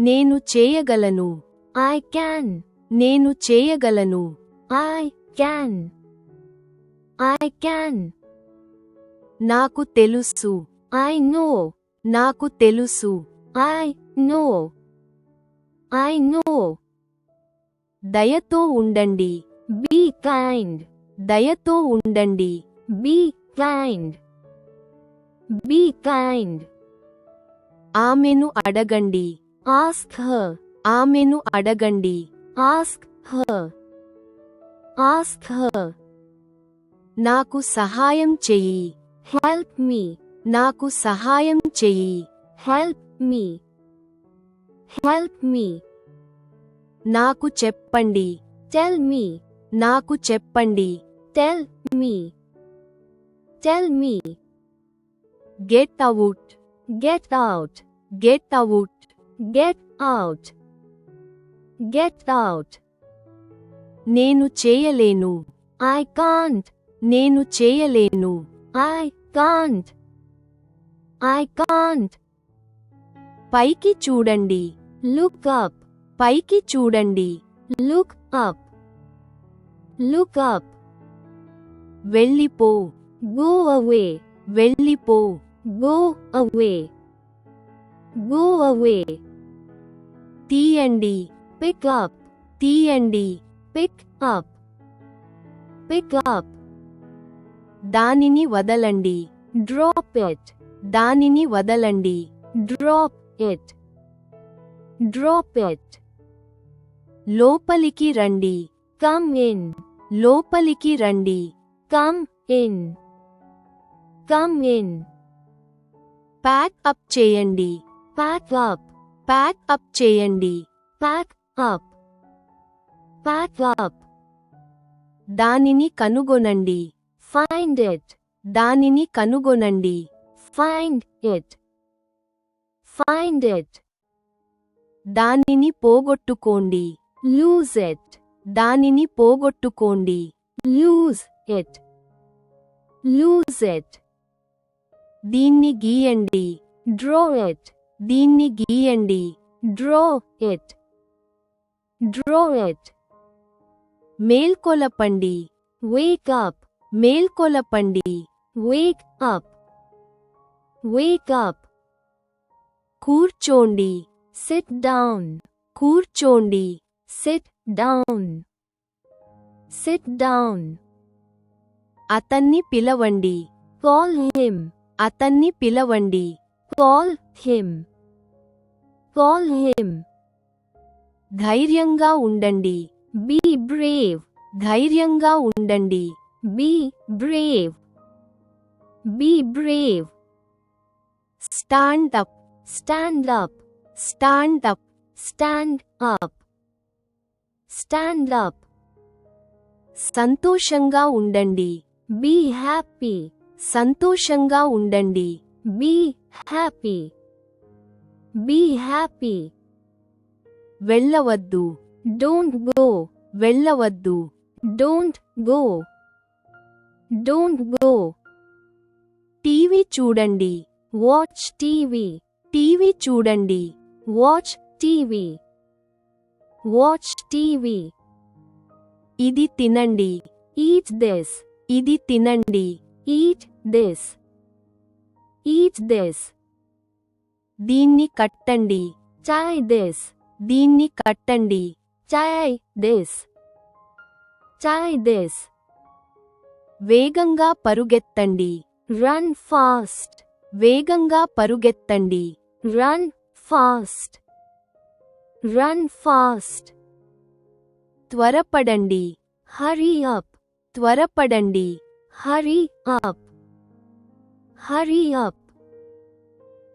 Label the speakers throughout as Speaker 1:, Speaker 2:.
Speaker 1: నేను చేయగలను.
Speaker 2: I can.
Speaker 1: నేను చేయగలను.
Speaker 2: I can. I can.
Speaker 1: నాకు తెలుసు.
Speaker 2: I know.
Speaker 1: నాకు తెలుసు.
Speaker 2: I know. I know.
Speaker 1: దయతో ఉండండి.
Speaker 2: Be kind.
Speaker 1: దయతో ఉండండి.
Speaker 2: Be kind. Be kind.
Speaker 1: ఆమెను అడగండి.
Speaker 2: Ask her.
Speaker 1: ఆమెను అడగండి.
Speaker 2: Ask her. Ask her.
Speaker 1: నాకు సహాయం చెయ్యి.
Speaker 2: Help me.
Speaker 1: నాకు సహాయం చెయ్యి.
Speaker 2: Help me. Help me.
Speaker 1: నాకు చెప్పండి.
Speaker 2: Tell me.
Speaker 1: నాకు చెప్పండి.
Speaker 2: Tell me. Tell me.
Speaker 1: Get out.
Speaker 2: Get out.
Speaker 1: Get out.
Speaker 2: Get out. Get out.
Speaker 1: నేను చేయలేను.
Speaker 2: I can't.
Speaker 1: నేను చేయలేను.
Speaker 2: I can't. I can't.
Speaker 1: పైకి చూడండి.
Speaker 2: Look up.
Speaker 1: పైకి చూడండి.
Speaker 2: Look up. Look up.
Speaker 1: వెళ్ళిపో.
Speaker 2: Go away.
Speaker 1: వెళ్ళిపో.
Speaker 2: Go away. Go away.
Speaker 1: తీయండి.
Speaker 2: Pick up.
Speaker 1: తీయండి.
Speaker 2: Pick up. Pick up.
Speaker 1: దానిని వదలండి.
Speaker 2: Drop it.
Speaker 1: దానిని వదలండి.
Speaker 2: Drop it. Drop it.
Speaker 1: లోపలికి రండి.
Speaker 2: Come in.
Speaker 1: లోపలికి రండి.
Speaker 2: Come in. Come in.
Speaker 1: Pack up చేయండి.
Speaker 2: Pack up.
Speaker 1: ప్యాక్ అప్ చేయండి.
Speaker 2: Pack up. Pack up.
Speaker 1: దానిని కనుగొనండి.
Speaker 2: Find it.
Speaker 1: దానిని కనుగొనండి.
Speaker 2: Find it. Find it.
Speaker 1: దానిని పోగొట్టుకోండి.
Speaker 2: Lose it.
Speaker 1: దానిని పోగొట్టుకోండి.
Speaker 2: Lose it. Lose it.
Speaker 1: దీన్ని గీయండి.
Speaker 2: Draw it.
Speaker 1: దీన్ని గీయండి.
Speaker 2: Draw it. Draw it.
Speaker 1: మేల్కొలపండి.
Speaker 2: Wake up.
Speaker 1: మేల్కొలపండి.
Speaker 2: Wake up. Wake up.
Speaker 1: కూర్చోండి.
Speaker 2: Sit down.
Speaker 1: కూర్చోండి.
Speaker 2: Sit down. Sit down.
Speaker 1: అతన్ని పిలవండి.
Speaker 2: Call him.
Speaker 1: అతన్ని పిలవండి.
Speaker 2: Call him. Call him.
Speaker 1: ధైర్యంగా ఉండండి.
Speaker 2: Be brave.
Speaker 1: ధైర్యంగా ఉండండి.
Speaker 2: Be brave. Be brave.
Speaker 1: Stand up.
Speaker 2: Stand up.
Speaker 1: Stand up.
Speaker 2: Stand up. Stand up.
Speaker 1: సంతోషంగా ఉండండి.
Speaker 2: Be happy.
Speaker 1: సంతోషంగా ఉండండి.
Speaker 2: Be happy. Be happy.
Speaker 1: వెళ్ళవద్దు.
Speaker 2: Don't go.
Speaker 1: వెళ్ళవద్దు.
Speaker 2: Don't go. Don't go.
Speaker 1: TV చూడండి.
Speaker 2: Watch TV.
Speaker 1: TV చూడండి.
Speaker 2: Watch TV. Watch TV.
Speaker 1: ఇది తినండి.
Speaker 2: Eat this.
Speaker 1: ఇది తినండి.
Speaker 2: Eat this. Eat this.
Speaker 1: దీన్ని కట్టండి.
Speaker 2: Tie this.
Speaker 1: దీన్ని కట్టండి.
Speaker 2: Tie this. Tie this.
Speaker 1: వేగంగా పరుగెత్తండి.
Speaker 2: Run fast.
Speaker 1: వేగంగా పరుగెత్తండి.
Speaker 2: Run fast. Run fast.
Speaker 1: త్వరపడండి.
Speaker 2: Hurry up.
Speaker 1: త్వరపడండి.
Speaker 2: Hurry up. Hurry up.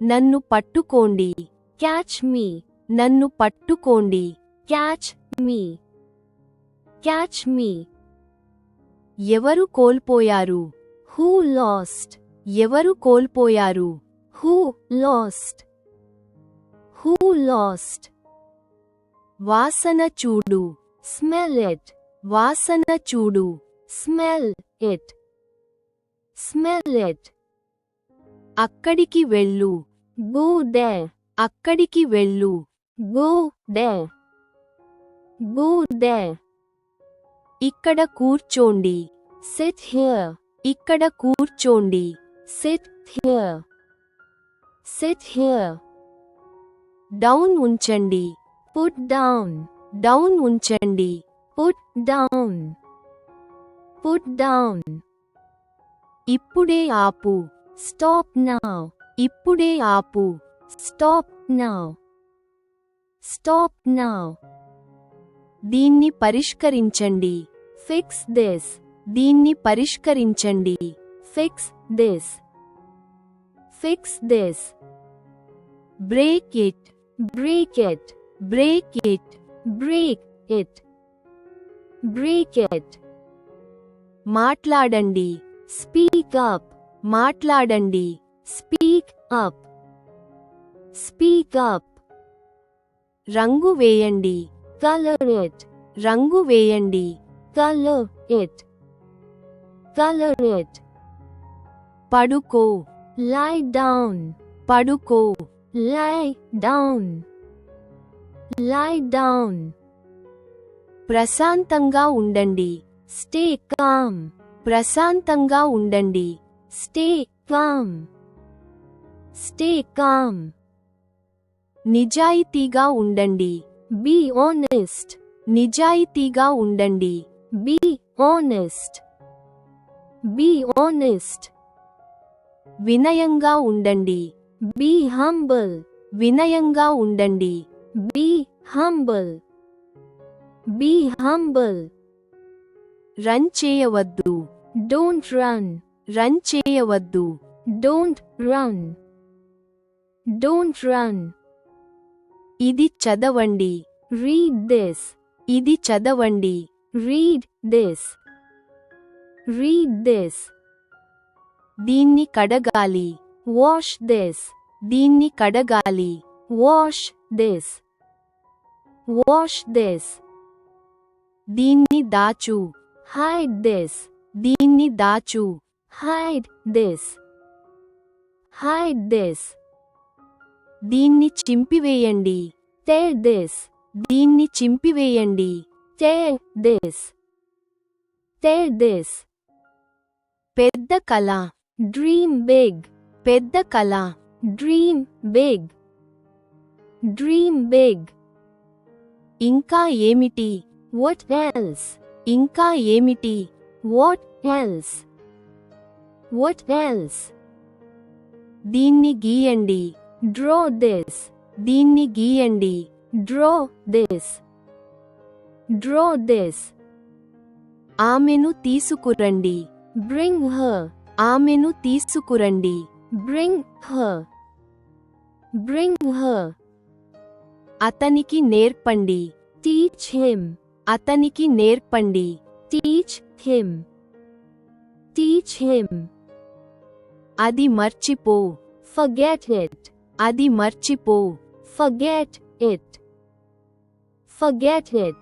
Speaker 1: నన్ను పట్టుకోండి.
Speaker 2: Catch me.
Speaker 1: నన్ను పట్టుకోండి.
Speaker 2: Catch me. Catch me.
Speaker 1: ఎవరు కోల్పోయారు?
Speaker 2: Who lost?
Speaker 1: ఎవరు కోల్పోయారు?
Speaker 2: Who lost? Who lost?
Speaker 1: వాసన చూడు.
Speaker 2: Smell it.
Speaker 1: వాసన చూడు.
Speaker 2: Smell it. Smell it.
Speaker 1: అక్కడికి వెళ్ళు.
Speaker 2: Go there.
Speaker 1: అక్కడికి వెళ్ళు.
Speaker 2: Go there. Go there.
Speaker 1: ఇక్కడ కూర్చోండి.
Speaker 2: Sit here.
Speaker 1: ఇక్కడ కూర్చోండి.
Speaker 2: Sit here. Sit here.
Speaker 1: Down ఉంచండి.
Speaker 2: Put down.
Speaker 1: డౌన్ ఉంచండి.
Speaker 2: Put down. Put down.
Speaker 1: ఇప్పుడే ఆపు.
Speaker 2: Stop now.
Speaker 1: ఇప్పుడే ఆపు.
Speaker 2: Stop now. Stop now.
Speaker 1: దీన్ని పరిష్కరించండి.
Speaker 2: Fix this.
Speaker 1: దీన్ని పరిష్కరించండి.
Speaker 2: Fix this. Fix this.
Speaker 1: Break it.
Speaker 2: Break it.
Speaker 1: Break it.
Speaker 2: Break it. Break it.
Speaker 1: మాట్లాడండి.
Speaker 2: Speak up.
Speaker 1: మాట్లాడండి.
Speaker 2: Speak up. Speak up.
Speaker 1: రంగు వేయండి.
Speaker 2: Color it.
Speaker 1: రంగు వేయండి.
Speaker 2: Color it. Color it.
Speaker 1: పడుకో.
Speaker 2: Lie down.
Speaker 1: పడుకో.
Speaker 2: Lie down. Lie down.
Speaker 1: ప్రశాంతంగా ఉండండి.
Speaker 2: Stay calm.
Speaker 1: ప్రశాంతంగా ఉండండి.
Speaker 2: Stay calm. Stay calm.
Speaker 1: నిజాయితీగా ఉండండి.
Speaker 2: Be honest.
Speaker 1: నిజాయితీగా ఉండండి.
Speaker 2: Be honest. Be honest.
Speaker 1: వినయంగా ఉండండి.
Speaker 2: Be humble.
Speaker 1: వినయంగా ఉండండి.
Speaker 2: Be humble. Be humble.
Speaker 1: Run చేయవద్దు.
Speaker 2: Don't run.
Speaker 1: రన్ చేయవద్దు.
Speaker 2: Don't run. Don't run.
Speaker 1: ఇది చదవండి.
Speaker 2: Read this.
Speaker 1: ఇది చదవండి.
Speaker 2: Read this. Read this.
Speaker 1: దీన్ని కడగాలి.
Speaker 2: Wash this.
Speaker 1: దీన్ని కడగాలి.
Speaker 2: Wash this. Wash this.
Speaker 1: దీన్ని దాచు.
Speaker 2: Hide this.
Speaker 1: దీన్ని దాచు.
Speaker 2: Hide this. Hide this.
Speaker 1: దీన్ని చింపివేయండి.
Speaker 2: Tear this.
Speaker 1: దీన్ని చింపివేయండి.
Speaker 2: Tear this. Tear this.
Speaker 1: పెద్ద కల.
Speaker 2: Dream big.
Speaker 1: పెద్ద కల.
Speaker 2: Dream big. Dream big.
Speaker 1: ఇంకా ఏమిటి?
Speaker 2: What else?
Speaker 1: ఇంకా ఏమిటి?
Speaker 2: What else? What else?
Speaker 1: దీన్ని గీయండి.
Speaker 2: Draw this.
Speaker 1: దీన్ని గీయండి.
Speaker 2: Draw this. Draw this.
Speaker 1: ఆమెను తీసుకురండి.
Speaker 2: Bring her.
Speaker 1: ఆమెను తీసుకురండి.
Speaker 2: Bring her. Bring her.
Speaker 1: అతనికి నేర్పండి.
Speaker 2: Teach him.
Speaker 1: అతనికి నేర్పండి.
Speaker 2: Teach him. Teach him.
Speaker 1: అది మర్చిపో.
Speaker 2: Forget it.
Speaker 1: అది మర్చిపో.
Speaker 2: Forget it. Forget it.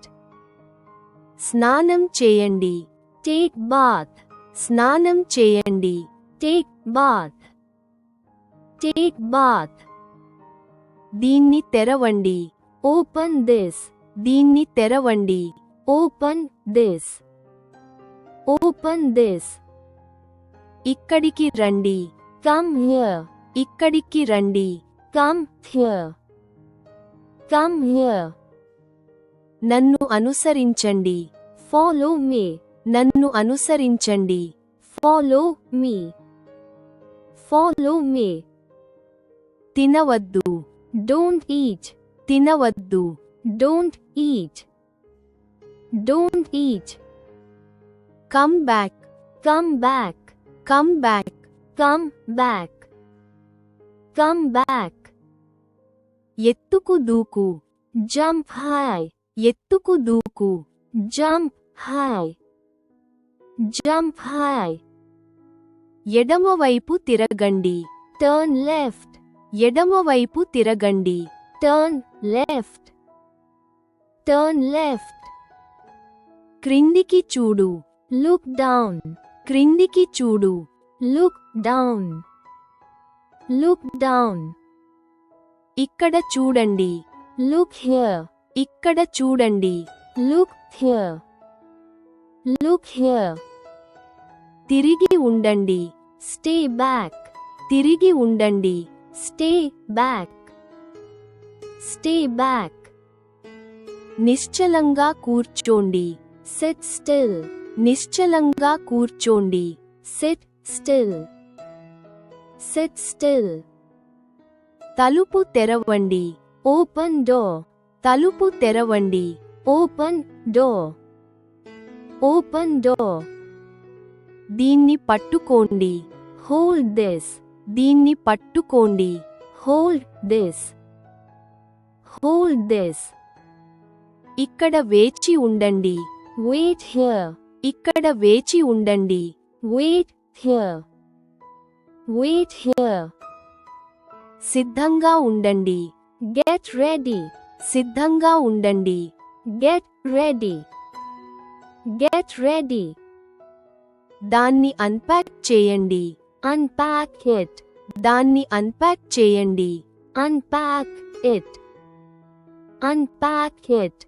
Speaker 1: స్నానం చేయండి.
Speaker 2: Take bath.
Speaker 1: స్నానం చేయండి.
Speaker 2: Take bath. Take bath.
Speaker 1: దీన్ని తెరవండి.
Speaker 2: Open this.
Speaker 1: దీన్ని తెరవండి.
Speaker 2: Open this. Open this.
Speaker 1: ఇక్కడికి రండి.
Speaker 2: Come here.
Speaker 1: ఇక్కడికి రండి.
Speaker 2: Come here. Come here.
Speaker 1: నన్ను అనుసరించండి.
Speaker 2: Follow me.
Speaker 1: నన్ను అనుసరించండి.
Speaker 2: Follow me. Follow me.
Speaker 1: తినవద్దు.
Speaker 2: Don't eat.
Speaker 1: తినవద్దు.
Speaker 2: Don't eat. Don't eat.
Speaker 1: Come back.
Speaker 2: Come back.
Speaker 1: Come back.
Speaker 2: Come back. Come back.
Speaker 1: ఎత్తుకు దూకు.
Speaker 2: Jump high.
Speaker 1: ఎత్తుకు దూకు.
Speaker 2: Jump high. Jump high.
Speaker 1: ఎడమవైపు తిరగండి.
Speaker 2: Turn left.
Speaker 1: ఎడమవైపు తిరగండి.
Speaker 2: Turn left. Turn left.
Speaker 1: క్రిందికి చూడు.
Speaker 2: Look down.
Speaker 1: క్రిందికి చూడు.
Speaker 2: Look down. Look down.
Speaker 1: ఇక్కడ చూడండి.
Speaker 2: Look here.
Speaker 1: ఇక్కడ చూడండి.
Speaker 2: Look here. Look here.
Speaker 1: తిరిగి ఉండండి.
Speaker 2: Stay back.
Speaker 1: తిరిగి ఉండండి.
Speaker 2: Stay back. Stay back.
Speaker 1: నిశ్చలంగా కూర్చోండి.
Speaker 2: Sit still.
Speaker 1: నిశ్చలంగా కూర్చోండి.
Speaker 2: Sit still. Sit still.
Speaker 1: తలుపు తెరవండి.
Speaker 2: Open door.
Speaker 1: తలుపు తెరవండి.
Speaker 2: Open door. Open door.
Speaker 1: దీన్ని పట్టుకోండి.
Speaker 2: Hold this.
Speaker 1: దీన్ని పట్టుకోండి.
Speaker 2: Hold this. Hold this.
Speaker 1: ఇక్కడ వేచి ఉండండి.
Speaker 2: Wait here.
Speaker 1: ఇక్కడ వేచి ఉండండి.
Speaker 2: Wait here. Wait here.
Speaker 1: సిద్ధంగా ఉండండి.
Speaker 2: Get ready.
Speaker 1: సిద్ధంగా ఉండండి.
Speaker 2: Get ready. Get ready.
Speaker 1: దాన్ని అన్పాక్ చేయండి.
Speaker 2: Unpack it.
Speaker 1: దాన్ని అన్పాక్ చేయండి.
Speaker 2: Unpack it. Unpack it.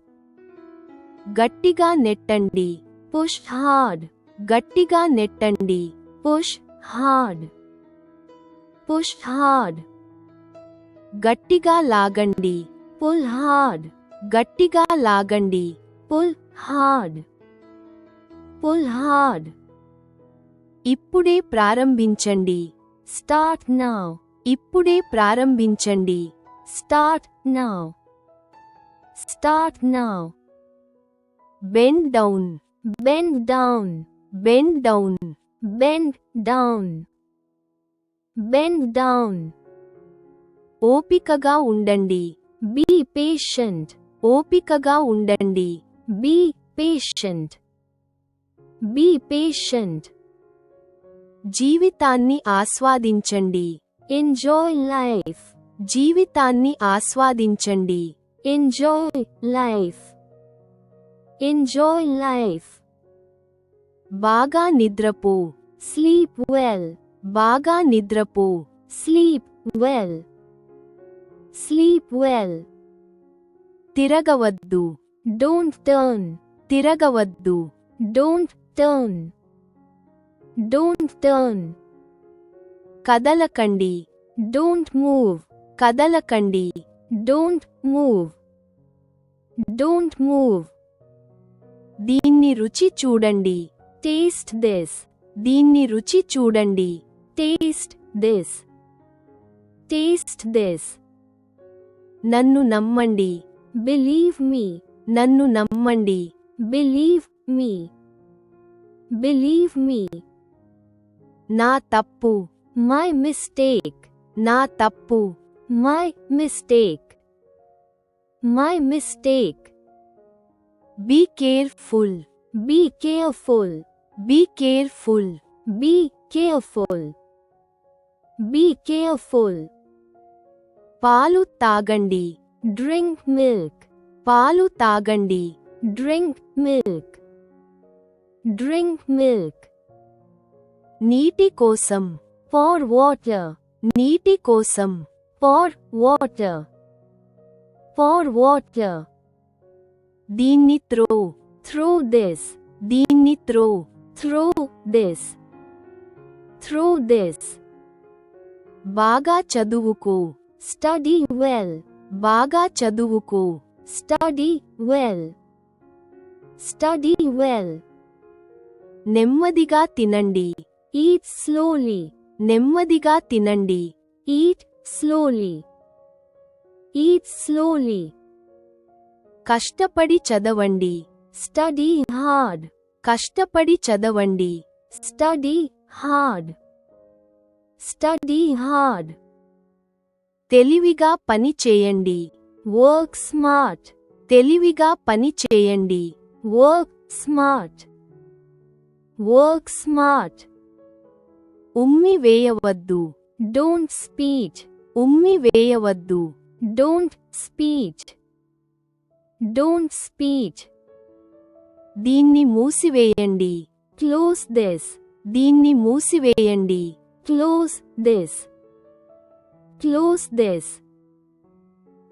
Speaker 1: గట్టిగా నెట్టండి.
Speaker 2: Push hard.
Speaker 1: గట్టిగా నెట్టండి.
Speaker 2: Push hard. Push hard.
Speaker 1: గట్టిగా లాగండి.
Speaker 2: Pull hard.
Speaker 1: గట్టిగా లాగండి.
Speaker 2: Pull hard. Pull hard.
Speaker 1: ఇప్పుడే ప్రారంభించండి.
Speaker 2: Start now.
Speaker 1: ఇప్పుడే ప్రారంభించండి.
Speaker 2: Start now. Start now.
Speaker 1: Bend down.
Speaker 2: Bend down.
Speaker 1: Bend down.
Speaker 2: Bend down. Bend down.
Speaker 1: ఓపికగా ఉండండి.
Speaker 2: Be patient.
Speaker 1: ఓపికగా ఉండండి.
Speaker 2: Be patient. Be patient.
Speaker 1: జీవితాన్ని ఆస్వాదించండి.
Speaker 2: Enjoy life.
Speaker 1: జీవితాన్ని ఆస్వాదించండి.
Speaker 2: Enjoy life. Enjoy life.
Speaker 1: బాగా నిద్రపో.
Speaker 2: Sleep well.
Speaker 1: బాగా నిద్రపో.
Speaker 2: Sleep well. Sleep well.
Speaker 1: తిరగవద్దు.
Speaker 2: Don't turn.
Speaker 1: తిరగవద్దు.
Speaker 2: Don't turn. Don't turn.
Speaker 1: కదలకండి.
Speaker 2: Don't move.
Speaker 1: కదలకండి.
Speaker 2: Don't move. Don't move.
Speaker 1: దీన్ని రుచి చూడండి.
Speaker 2: Taste this.
Speaker 1: దీన్ని రుచి చూడండి.
Speaker 2: Taste this. Taste this.
Speaker 1: నన్ను నమ్మండి.
Speaker 2: Believe me.
Speaker 1: నన్ను నమ్మండి.
Speaker 2: Believe me. Believe me.
Speaker 1: నా తప్పు.
Speaker 2: My mistake.
Speaker 1: నా తప్పు.
Speaker 2: My mistake. My mistake.
Speaker 1: Be careful.
Speaker 2: Be careful.
Speaker 1: Be careful.
Speaker 2: Be careful. Be careful.
Speaker 1: పాలు తాగండి.
Speaker 2: Drink milk.
Speaker 1: పాలు తాగండి.
Speaker 2: Drink milk. Drink milk.
Speaker 1: నీటి కోసం.
Speaker 2: Pour water.
Speaker 1: నీటి కోసం.
Speaker 2: Pour water. Pour water.
Speaker 1: దీన్ని త్రో.
Speaker 2: Throw this.
Speaker 1: దీన్ని throw.
Speaker 2: Throw this. Throw this.
Speaker 1: బాగా చదువుకో.
Speaker 2: Study well.
Speaker 1: బాగా చదువుకో.
Speaker 2: Study well. Study well.
Speaker 1: నెమ్మదిగా తినండి.
Speaker 2: Eat slowly.
Speaker 1: నెమ్మదిగా తినండి.
Speaker 2: Eat slowly. Eat slowly.
Speaker 1: కష్టపడి చదవండి.
Speaker 2: Study hard.
Speaker 1: కష్టపడి చదవండి.
Speaker 2: Study hard. Study hard.
Speaker 1: తెలివిగా పని చేయండి.
Speaker 2: Work smart.
Speaker 1: తెలివిగా పని చేయండి.
Speaker 2: Work smart. Work smart.
Speaker 1: ఉమ్మి వేయవద్దు.
Speaker 2: Don't speech.
Speaker 1: ఉమ్మి వేయవద్దు.
Speaker 2: Don't speech. Don't speech.
Speaker 1: దీన్ని మూసివేయండి.
Speaker 2: Close this.
Speaker 1: దీన్ని మూసివేయండి.
Speaker 2: Close this. Close this.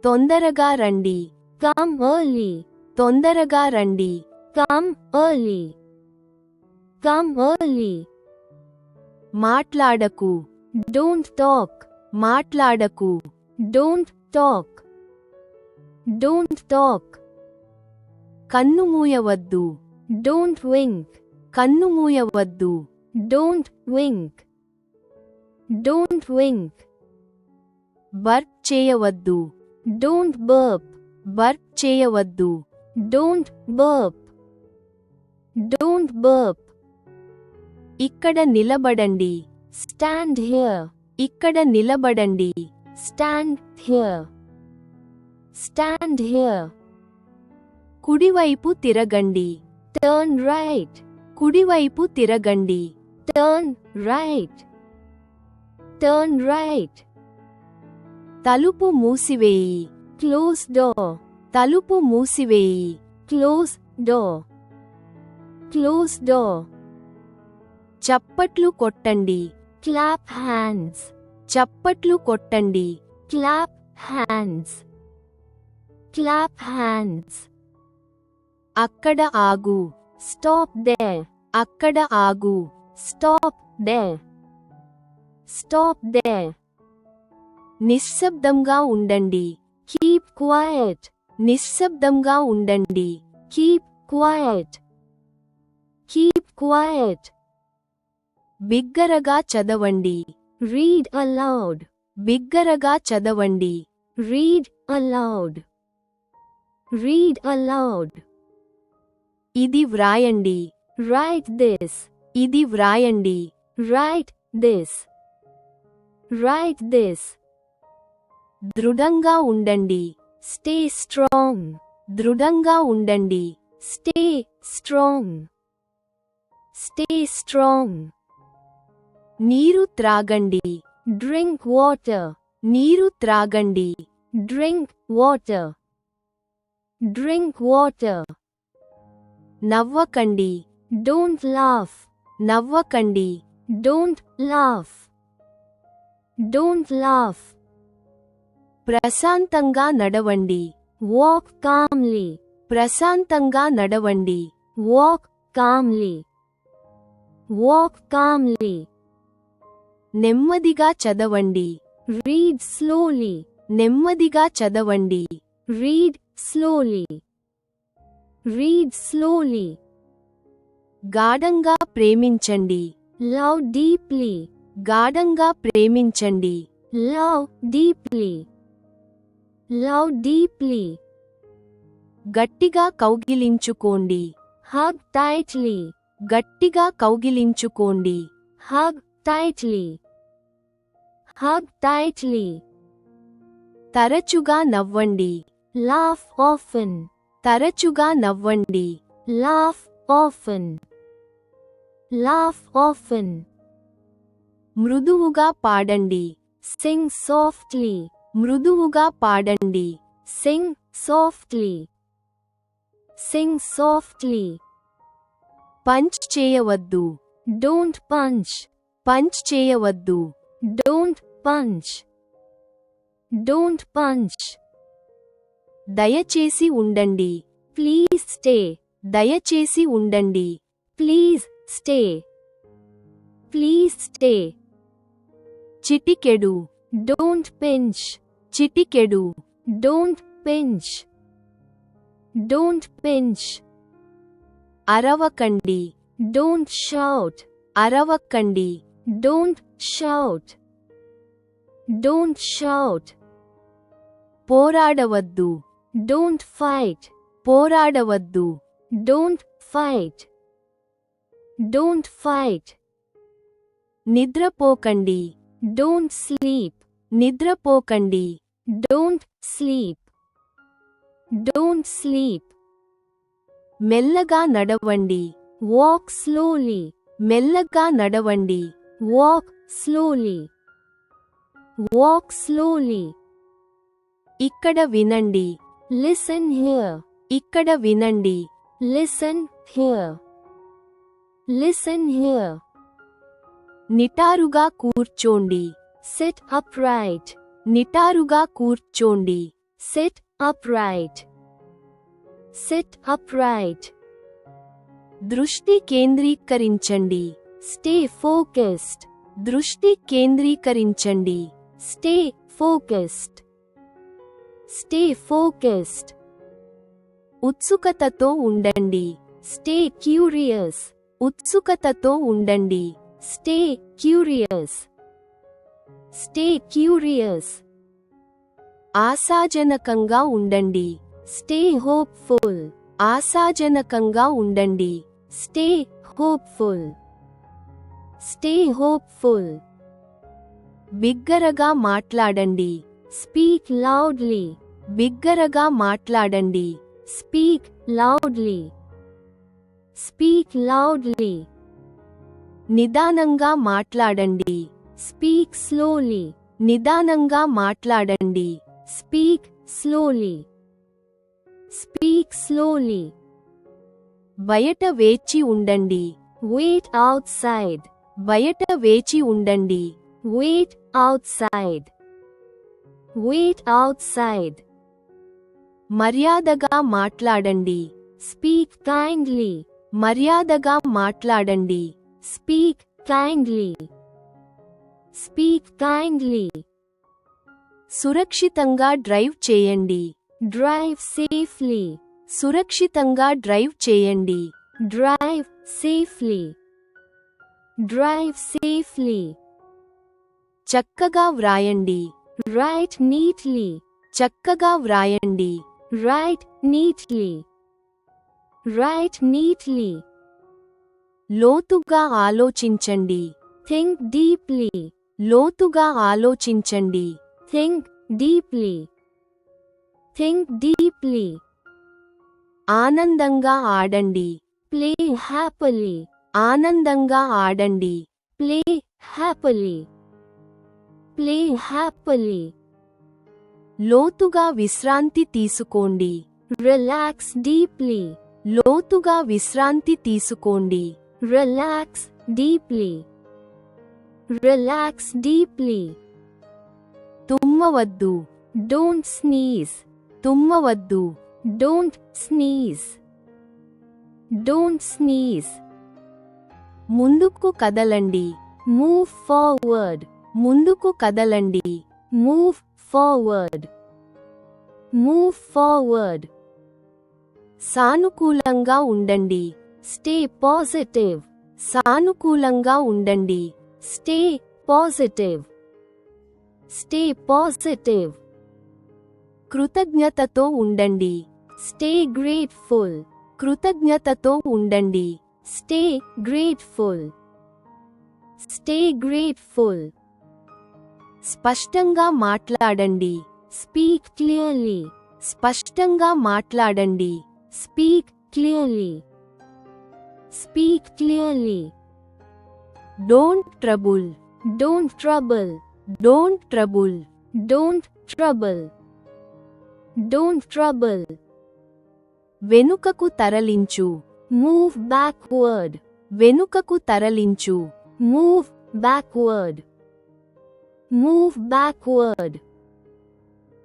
Speaker 1: తొందరగా రండి.
Speaker 2: Come early.
Speaker 1: తొందరగా రండి.
Speaker 2: Come early. Come early.
Speaker 1: మాట్లాడకు.
Speaker 2: Don't talk.
Speaker 1: మాట్లాడకు.
Speaker 2: Don't talk. Don't talk.
Speaker 1: కన్ను మూయవద్దు.
Speaker 2: Don't wink.
Speaker 1: కన్ను మూయవద్దు.
Speaker 2: Don't wink. Don't wink.
Speaker 1: Burp చేయవద్దు.
Speaker 2: Don't burp.
Speaker 1: బర్ప్ చేయవద్దు.
Speaker 2: Don't burp. Don't burp.
Speaker 1: ఇక్కడ నిలబడండి.
Speaker 2: Stand here.
Speaker 1: ఇక్కడ నిలబడండి.
Speaker 2: Stand here. Stand here.
Speaker 1: కుడివైపు తిరగండి.
Speaker 2: Turn right.
Speaker 1: కుడివైపు తిరగండి.
Speaker 2: Turn right. Turn right.
Speaker 1: తలుపు మూసివేయి.
Speaker 2: Close door.
Speaker 1: తలుపు మూసివేయి.
Speaker 2: Close door. Close door.
Speaker 1: చప్పట్లు కొట్టండి.
Speaker 2: Clap hands.
Speaker 1: చప్పట్లు కొట్టండి.
Speaker 2: Clap hands. Clap hands.
Speaker 1: అక్కడ ఆగు.
Speaker 2: Stop there.
Speaker 1: అక్కడ ఆగు.
Speaker 2: Stop there. Stop there.
Speaker 1: నిశ్శబ్దంగా ఉండండి.
Speaker 2: Keep quiet.
Speaker 1: నిశ్శబ్దంగా ఉండండి.
Speaker 2: Keep quiet. Keep quiet.
Speaker 1: బిగ్గరగా చదవండి.
Speaker 2: Read aloud.
Speaker 1: బిగ్గరగా చదవండి.
Speaker 2: Read aloud. Read aloud.
Speaker 1: ఇది వ్రాయండి.
Speaker 2: Write this.
Speaker 1: ఇది వ్రాయండి.
Speaker 2: Write this. Write this.
Speaker 1: దృఢంగా ఉండండి.
Speaker 2: Stay strong.
Speaker 1: దృఢంగా ఉండండి.
Speaker 2: Stay strong. Stay strong.
Speaker 1: నీరు త్రాగండి.
Speaker 2: Drink water.
Speaker 1: నీరు త్రాగండి.
Speaker 2: Drink water. Drink water.
Speaker 1: నవ్వకండి.
Speaker 2: Don't laugh.
Speaker 1: నవ్వకండి.
Speaker 2: Don't laugh. Don't laugh.
Speaker 1: ప్రశాంతంగా నడవండి.
Speaker 2: Walk calmly.
Speaker 1: ప్రశాంతంగా నడవండి.
Speaker 2: Walk calmly. Walk calmly.
Speaker 1: నెమ్మదిగా చదవండి.
Speaker 2: Read slowly.
Speaker 1: నెమ్మదిగా చదవండి.
Speaker 2: Read slowly. Read slowly.
Speaker 1: గాఢంగా ప్రేమించండి.
Speaker 2: Love deeply.
Speaker 1: గాఢంగా ప్రేమించండి.
Speaker 2: Love deeply. Love deeply.
Speaker 1: గట్టిగా కౌగిలించుకోండి.
Speaker 2: Hug tightly.
Speaker 1: గట్టిగా కౌగిలించుకోండి.
Speaker 2: Hug tightly. Hug tightly.
Speaker 1: తరచుగా నవ్వండి.
Speaker 2: Laugh often.
Speaker 1: తరచుగా నవ్వండి.
Speaker 2: Laugh often. Laugh often.
Speaker 1: మృదువుగా పాడండి.
Speaker 2: Sing softly.
Speaker 1: మృదువుగా పాడండి.
Speaker 2: Sing softly. Sing softly.
Speaker 1: Punch చేయవద్దు.
Speaker 2: Don't punch.
Speaker 1: పంచ్ చేయవద్దు.
Speaker 2: Don't punch. Don't punch.
Speaker 1: దయచేసి ఉండండి.
Speaker 2: Please stay.
Speaker 1: దయచేసి ఉండండి.
Speaker 2: Please stay. Please stay.
Speaker 1: చిటికెడు.
Speaker 2: Don't pinch.
Speaker 1: చిటికెడు.
Speaker 2: Don't pinch. Don't pinch.
Speaker 1: అరవకండి.
Speaker 2: Don't shout.
Speaker 1: అరవకండి.
Speaker 2: Don't shout. Don't shout.
Speaker 1: పోరాడవద్దు.
Speaker 2: Don't fight.
Speaker 1: పోరాడవద్దు.
Speaker 2: Don't fight. Don't fight.
Speaker 1: నిద్రపోకండి.
Speaker 2: Don't sleep.
Speaker 1: నిద్రపోకండి.
Speaker 2: Don't sleep. Don't sleep.
Speaker 1: మెల్లగా నడవండి.
Speaker 2: Walk slowly.
Speaker 1: మెల్లగా నడవండి.
Speaker 2: Walk slowly. Walk slowly.
Speaker 1: ఇక్కడ వినండి.
Speaker 2: Listen here.
Speaker 1: ఇక్కడ వినండి.
Speaker 2: Listen here. Listen here.
Speaker 1: నిటారుగా కూర్చోండి.
Speaker 2: Sit upright.
Speaker 1: నిటారుగా కూర్చోండి.
Speaker 2: Sit upright. Sit upright.
Speaker 1: దృష్టి కేంద్రీకరించండి.
Speaker 2: Stay focused.
Speaker 1: దృష్టి కేంద్రీకరించండి.
Speaker 2: Stay focused. Stay focused.
Speaker 1: ఉత్సుకతతో ఉండండి.
Speaker 2: Stay curious.
Speaker 1: ఉత్సుకతతో ఉండండి.
Speaker 2: Stay curious. Stay curious.
Speaker 1: ఆశాజనకంగా ఉండండి.
Speaker 2: Stay hopeful.
Speaker 1: ఆశాజనకంగా ఉండండి.
Speaker 2: Stay hopeful. Stay hopeful.
Speaker 1: బిగ్గరగా మాట్లాడండి.
Speaker 2: Speak loudly.
Speaker 1: బిగ్గరగా మాట్లాడండి.
Speaker 2: Speak loudly. Speak loudly.
Speaker 1: నిదానంగా మాట్లాడండి.
Speaker 2: Speak slowly.
Speaker 1: నిదానంగా మాట్లాడండి.
Speaker 2: Speak slowly. Speak slowly.
Speaker 1: బయట వేచి ఉండండి.
Speaker 2: Wait outside.
Speaker 1: బయట వేచి ఉండండి.
Speaker 2: Wait outside. Wait outside.
Speaker 1: మర్యాదగా మాట్లాడండి.
Speaker 2: Speak kindly.
Speaker 1: మర్యాదగా మాట్లాడండి.
Speaker 2: Speak kindly. Speak kindly.
Speaker 1: సురక్షితంగా డ్రైవ్ చేయండి.
Speaker 2: Drive safely.
Speaker 1: సురక్షితంగా డ్రైవ్ చేయండి.
Speaker 2: Drive safely. Drive safely.
Speaker 1: చక్కగా వ్రాయండి.
Speaker 2: Write neatly.
Speaker 1: చక్కగా వ్రాయండి.
Speaker 2: Write neatly. Write neatly.
Speaker 1: లోతుగా ఆలోచించండి.
Speaker 2: Think deeply.
Speaker 1: లోతుగా ఆలోచించండి.
Speaker 2: Think deeply. Think deeply.
Speaker 1: ఆనందంగా ఆడండి.
Speaker 2: Play happily.
Speaker 1: ఆనందంగా ఆడండి.
Speaker 2: Play happily. Play happily.
Speaker 1: లోతుగా విశ్రాంతి తీసుకోండి.
Speaker 2: Relax deeply.
Speaker 1: లోతుగా విశ్రాంతి తీసుకోండి.
Speaker 2: Relax deeply. Relax deeply.
Speaker 1: తుమ్మవద్దు.
Speaker 2: Don't sneeze.
Speaker 1: తుమ్మవద్దు.
Speaker 2: Don't sneeze. Don't sneeze.
Speaker 1: ముందుకు కదలండి.
Speaker 2: Move forward.
Speaker 1: ముందుకు కదలండి.
Speaker 2: Move forward. Move forward.
Speaker 1: సానుకూలంగా ఉండండి.
Speaker 2: Stay positive.
Speaker 1: సానుకూలంగా ఉండండి.
Speaker 2: Stay positive. Stay positive.
Speaker 1: కృతజ్ఞతతో ఉండండి.
Speaker 2: Stay grateful.
Speaker 1: కృతజ్ఞతతో ఉండండి.
Speaker 2: Stay grateful. Stay grateful.
Speaker 1: స్పష్టంగా మాట్లాడండి.
Speaker 2: Speak clearly.
Speaker 1: స్పష్టంగా మాట్లాడండి.
Speaker 2: Speak clearly. Speak clearly.
Speaker 1: Don't trouble.
Speaker 2: Don't trouble.
Speaker 1: Don't trouble.
Speaker 2: Don't trouble. Don't trouble.
Speaker 1: వెనుకకు తరలించు.
Speaker 2: Move backward.
Speaker 1: వెనుకకు తరలించు.
Speaker 2: Move backward. Move backward.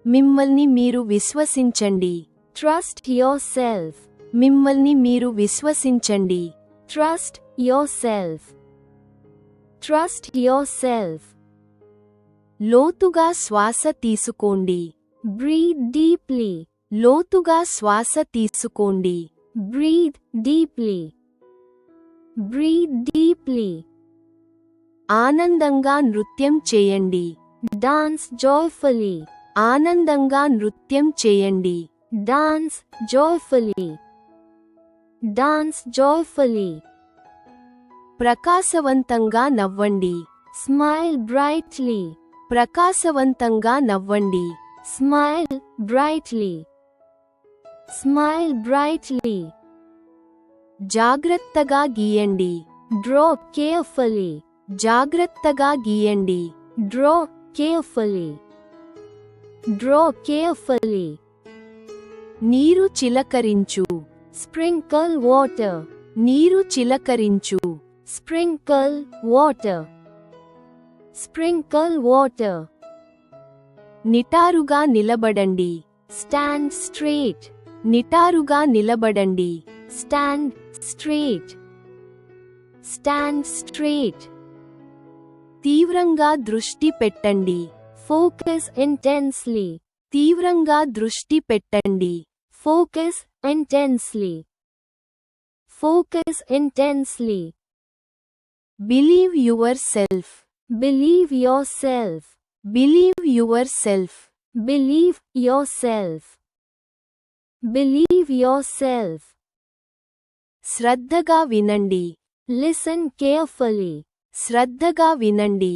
Speaker 1: మిమ్మల్ని మీరు విశ్వసించండి.
Speaker 2: Trust yourself.
Speaker 1: మిమ్మల్ని మీరు విశ్వసించండి.
Speaker 2: Trust yourself. Trust yourself.
Speaker 1: లోతుగా శ్వాస తీసుకోండి.
Speaker 2: Breathe deeply.
Speaker 1: లోతుగా శ్వాస తీసుకోండి.
Speaker 2: Breathe deeply. Breathe deeply.
Speaker 1: ఆనందంగా నృత్యం చేయండి.
Speaker 2: Dance joyfully.
Speaker 1: ఆనందంగా నృత్యం చేయండి.
Speaker 2: Dance joyfully. Dance joyfully.
Speaker 1: ప్రకాశవంతంగా నవ్వండి.
Speaker 2: Smile brightly.
Speaker 1: ప్రకాశవంతంగా నవ్వండి.
Speaker 2: Smile brightly. Smile brightly.
Speaker 1: జాగ్రత్తగా గీయండి.
Speaker 2: Draw carefully.
Speaker 1: జాగ్రత్తగా గీయండి.
Speaker 2: Draw carefully. Draw carefully.
Speaker 1: నీరు చిలకరించు.
Speaker 2: Sprinkle water.
Speaker 1: నీరు చిలకరించు.
Speaker 2: Sprinkle water. Sprinkle water.
Speaker 1: నిటారుగా నిలబడండి.
Speaker 2: Stand straight.
Speaker 1: నిటారుగా నిలబడండి.
Speaker 2: Stand straight. Stand straight.
Speaker 1: తీవ్రంగా దృష్టి పెట్టండి.
Speaker 2: Focus intensely.
Speaker 1: తీవ్రంగా దృష్టి పెట్టండి.
Speaker 2: Focus intensely. Focus intensely.
Speaker 1: Believe yourself.
Speaker 2: Believe yourself.
Speaker 1: Believe yourself.
Speaker 2: Believe yourself. Believe yourself.
Speaker 1: శ్రద్ధగా వినండి.
Speaker 2: Listen carefully.
Speaker 1: శ్రద్ధగా వినండి.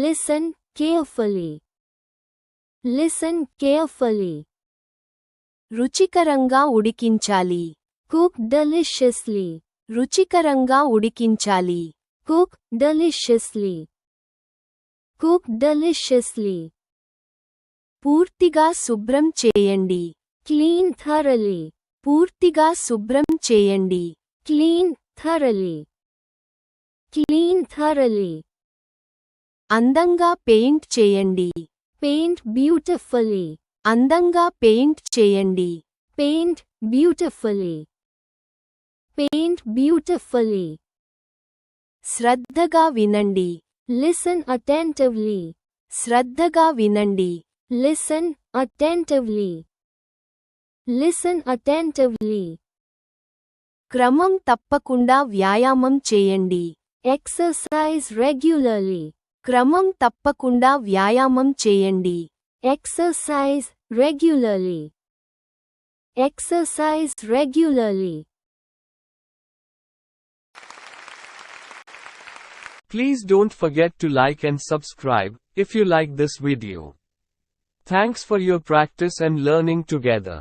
Speaker 2: Listen carefully. Listen carefully.
Speaker 1: రుచికరంగా ఉడికించాలి.
Speaker 2: Cook deliciously.
Speaker 1: రుచికరంగా ఉడికించాలి.
Speaker 2: Cook deliciously. Cook deliciously.
Speaker 1: పూర్తిగా శుభ్రం చేయండి.
Speaker 2: Clean thoroughly.
Speaker 1: పూర్తిగా శుభ్రం చేయండి.
Speaker 2: Clean thoroughly. Clean thoroughly.
Speaker 1: అందంగా పెయింట్ చేయండి.
Speaker 2: Paint beautifully.
Speaker 1: అందంగా పెయింట్ చేయండి.
Speaker 2: Paint beautifully. Paint beautifully.
Speaker 1: శ్రద్ధగా వినండి.
Speaker 2: Listen attentively.
Speaker 1: శ్రద్ధగా వినండి.
Speaker 2: Listen attentively. Listen attentively.
Speaker 1: క్రమం తప్పకుండా వ్యాయామం చేయండి.
Speaker 2: Exercise regularly.
Speaker 1: క్రమం తప్పకుండా వ్యాయామం చేయండి.
Speaker 2: Exercise regularly. Exercise regularly.
Speaker 3: Please don't forget to like and subscribe if you like this video. Thanks for your practice and learning together.